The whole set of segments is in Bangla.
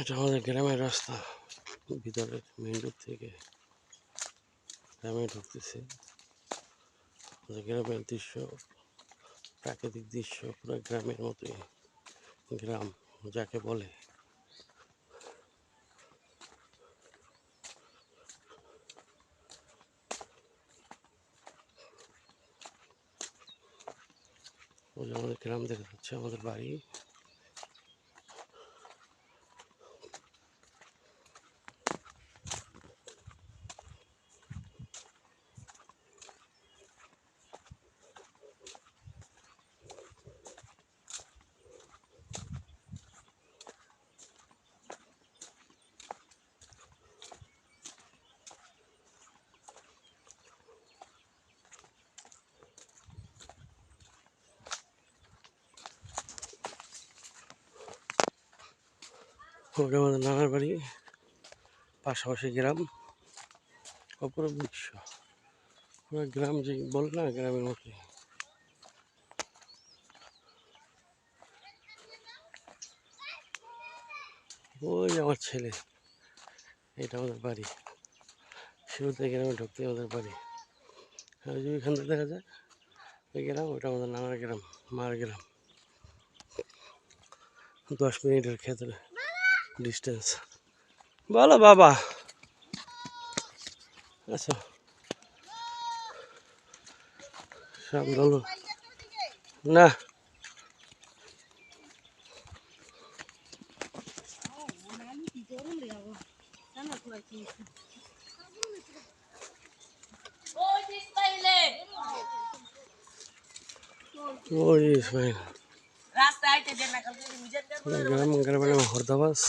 এটা আমাদের গ্রামের রাস্তা, ভিতরের মেইন রোড থেকে গ্রামে ঢুকতেছে। আমাদের গ্রামের দৃশ্য, প্রাকৃতিক দৃশ্য, পুরো গ্রামের মতোই। গ্রাম যাকে বলে, ওই যে আমাদের গ্রাম দেখা যাচ্ছে, আমাদের বাড়ি। ওটা আমাদের নানার বাড়ি, পাশাপাশি গ্রাম, অপরূপ দৃশ্য। পুরো গ্রাম যে বলে না, গ্রামের মতো। ওই আমার ছেলে, এটা আমাদের বাড়ি। শুরুতে গ্রামে ঢুকতে আমাদের বাড়ি, আর ওই যে ওইখান থেকে দেখা যায় ওই গ্রাম, ওটা আমাদের নানার গ্রাম, মার গ্রাম। 10 মিনিটের ক্ষেত্রে ডিস্টেন্স। বলো বাবা। আচ্ছা, সব বলো না। ওই ইসমাইল গ্রাম, গ্রামের নাম হরদাবাস।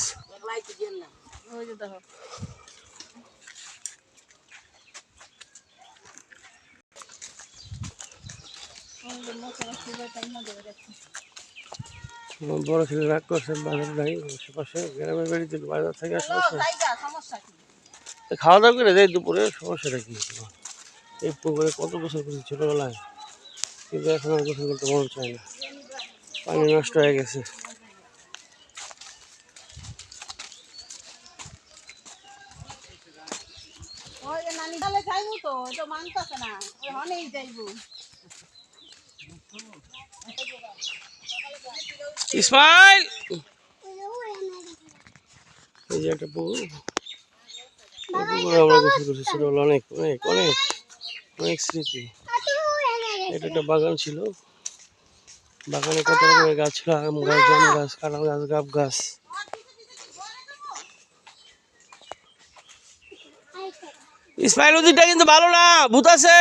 বড় ছেলে রাগ করছে, বাজার নাই আশেপাশে, গ্রামের বাড়ি থেকে বাজার থেকে আশেপাশে খাওয়া দাওয়া করে দেয় দুপুরে। সমস্যাটা কি? এই পুকুরে কত গোসল করেছি ছোটবেলায়, কিন্তু এখন আর গোসল করতে মন চায় না, পানি নষ্ট হয়ে গেছে। ইসমাইল, এই যে একটা পুকুর, পুকুরে আমরা গোসল করছি ছোটবেলা, অনেক অনেক অনেক অনেক স্মৃতি। এটা একটা বাগান ছিল, বাগানে কত রকমের গাছ ছিল, আম গাছ, জাম গাছ, কাঁঠাল গাছ, গাব গাছ। ইসমাইল, ওদিকটা কিন্তু ভালো না, ভূত আছে।